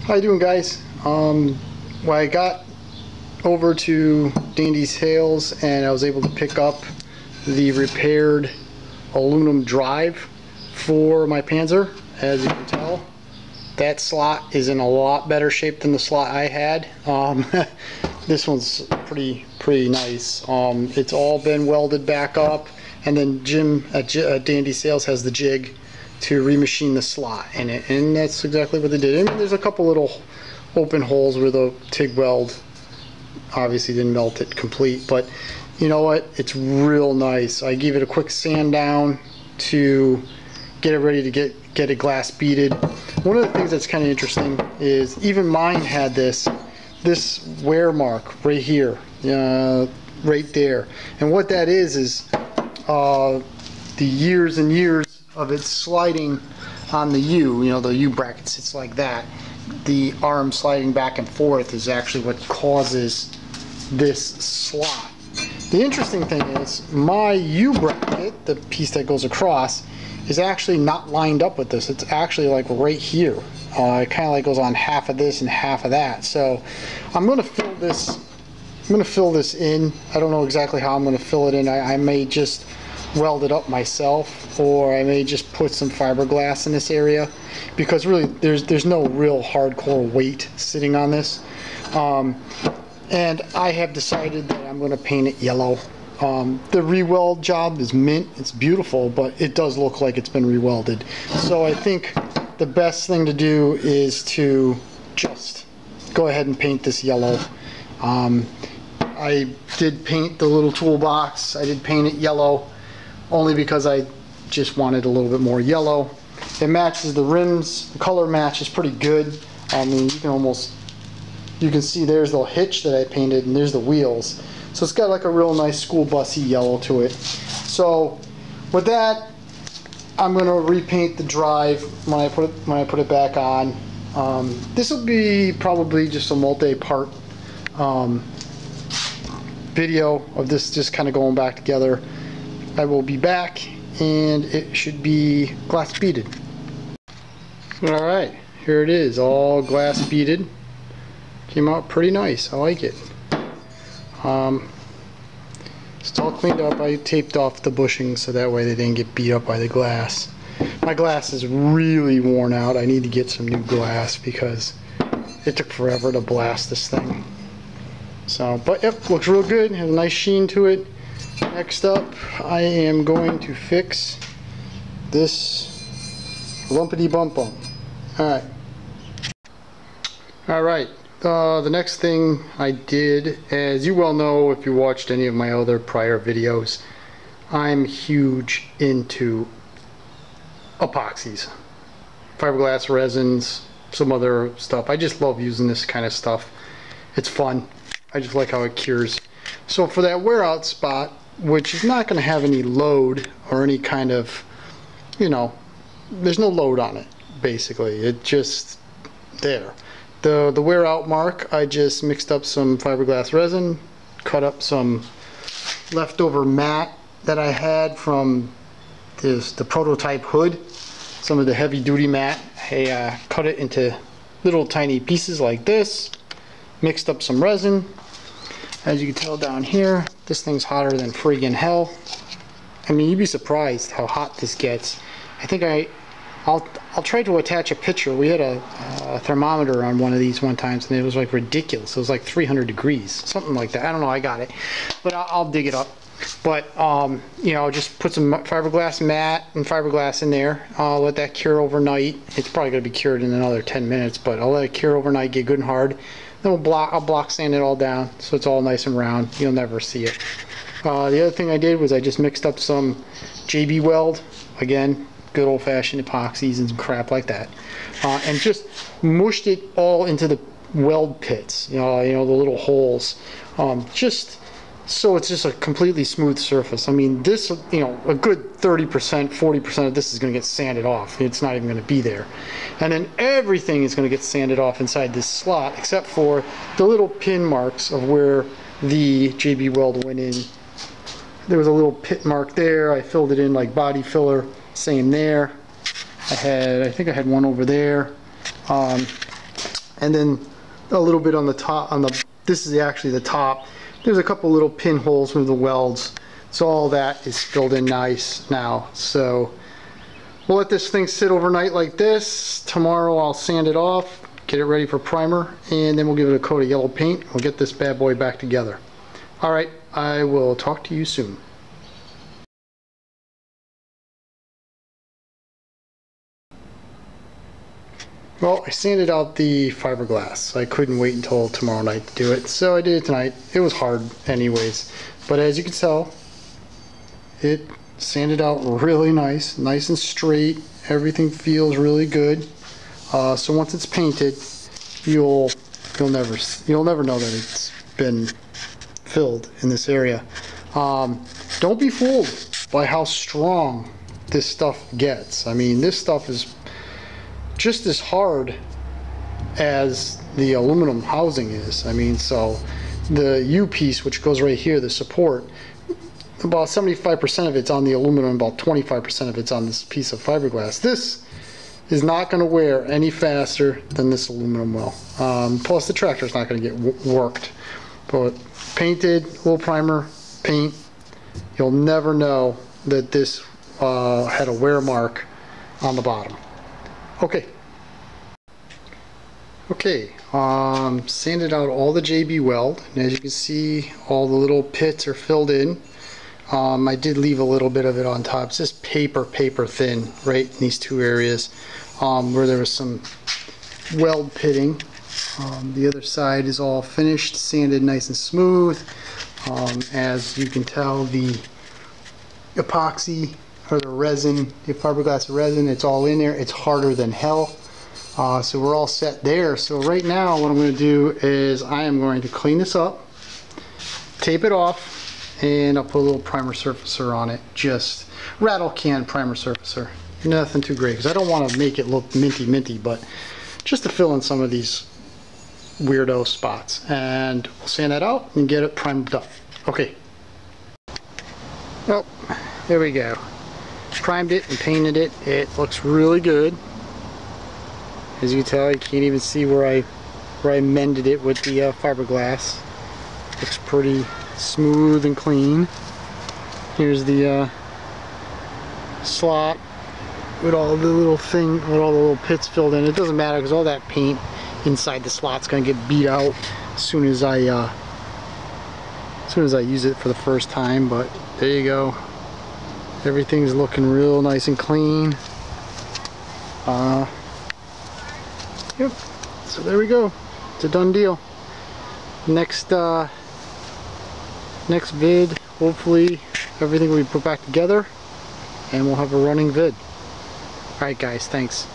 How you doing, guys? Well, I got over to Dandy Sales and I was able to pick up the repaired aluminum drive for my Panzer. As you can tell, that slot is in a lot better shape than the slot I had. This one's pretty nice. It's all been welded back up, and then Jim at Dandy Sales has the jig to remachine the slot in it, and that's exactly what they did. I mean, there's a couple little open holes where the TIG weld obviously didn't melt it complete, but you know what, it's real nice. I gave it a quick sand down to get it ready to get it glass beaded. One of the things that's kind of interesting is even mine had this wear mark right here, right there, and what that is the years and years of it sliding on the U. You know, the U bracket sits like that. The arm sliding back and forth is actually what causes this slot. The interesting thing is my U bracket, the piece that goes across, is actually not lined up with this. It's actually like right here. It kind of like goes on half of this and half of that. So I'm going to fill this. I'm going to fill this in. I don't know exactly how I'm going to fill it in. I may just weld it up myself, or I may just put some fiberglass in this area, because really there's no real hardcore weight sitting on this. And I have decided that I'm going to paint it yellow. The re-weld job is mint. It's beautiful, but it does look like it's been re-welded. So I think the best thing to do is to just go ahead and paint this yellow. I did paint the little toolbox. I did paint it yellow only because I just wanted a little bit more yellow. It matches the rims. The color match is pretty good. I mean, you can see there's the hitch that I painted, and there's the wheels. So it's got like a real nice school bussy yellow to it. So with that, I'm going to repaint the drive when I put it back on. This will be probably just a multi-part video of this just kind of going back together. I will be back and it should be glass beaded. Alright, here it is, all glass beaded. Came out pretty nice. I like it. It's all cleaned up. I taped off the bushings so that way they didn't get beat up by the glass. My glass is really worn out. I need to get some new glass because it took forever to blast this thing. So, but yep, looks real good. Has a nice sheen to it. Next up, I am going to fix this lumpity bump bump. Alright. Alright. The next thing I did, as you well know if you watched any of my other prior videos, I'm huge into epoxies, fiberglass resins, some other stuff. I just love using this kind of stuff. It's fun. I just like how it cures. So for that wear out spot, which is not going to have any load or any kind of, you know, there's no load on it basically. It just there. The wear out mark, I just mixed up some fiberglass resin, cut up some leftover mat that I had from the prototype hood, some of the heavy duty mat. I cut it into little tiny pieces like this, mixed up some resin. As you can tell down here, this thing's hotter than friggin' hell. I mean, you'd be surprised how hot this gets. I think I'll try to attach a picture. We had a thermometer on one of these one time, and it was like ridiculous. It was like 300 degrees, something like that. I don't know, I got it, but I'll dig it up. But you know, just put some fiberglass mat and fiberglass in there. I'll let that cure overnight. It's probably going to be cured in another 10 minutes, but I'll let it cure overnight, get good and hard. Then I'll block sand it all down so it's all nice and round. You'll never see it. The other thing I did was I just mixed up some JB Weld, again, good old-fashioned epoxies and some crap like that, and just mushed it all into the weld pits, you know, the little holes, just so it's just a completely smooth surface. I mean, this, you know, a good 30%, 40% of this is going to get sanded off. It's not even going to be there. And then everything is going to get sanded off inside this slot, except for the little pin marks of where the JB Weld went in. There was a little pit mark there. I filled it in like body filler. Same there. I think I had one over there. and then a little bit on the top. This is actually the top. There's a couple little pinholes with the welds. So all that is filled in nice now. So we'll let this thing sit overnight like this. Tomorrow I'll sand it off, get it ready for primer, and then we'll give it a coat of yellow paint. We'll get this bad boy back together. Alright, I will talk to you soon. Well, I sanded out the fiberglass. I couldn't wait until tomorrow night to do it, so I did it tonight. It was hard anyways, but as you can tell, it sanded out really nice and straight. Everything feels really good. So once it's painted, you'll never know that it's been filled in this area. Don't be fooled by how strong this stuff gets. I mean, this stuff is just as hard as the aluminum housing is. I mean, so the U piece, which goes right here, the support, about 75% of it's on the aluminum, about 25% of it's on this piece of fiberglass. This is not going to wear any faster than this aluminum will. Plus the tractor's not going to get worked. But painted, little primer, paint, you'll never know that this had a wear mark on the bottom. Okay. Sanded out all the JB weld, and as you can see, all the little pits are filled in. I did leave a little bit of it on top. It's just paper thin right in these two areas where there was some weld pitting. The other side is all finished, sanded nice and smooth. As you can tell, the epoxy or the resin, the fiberglass resin, it's all in there. It's harder than hell. So we're all set there. So right now what I'm going to do is I am going to clean this up, tape it off, and I'll put a little primer surfacer on it. Just rattle can primer surfacer. Nothing too great because I don't want to make it look minty, but just to fill in some of these weirdo spots. And we'll sand that out and get it primed up. Okay. Well, there we go. Primed it and painted it. It looks really good. As you can tell, you can't even see where I mended it with the fiberglass. Looks pretty smooth and clean. Here's the slot with all the little pits filled in. It doesn't matter because all that paint inside the slot's gonna get beat out as soon as I use it for the first time. But there you go. Everything's looking real nice and clean. Yep. So there we go. It's a done deal. Next vid, hopefully everything will be put back together and we'll have a running vid. Alright guys, thanks.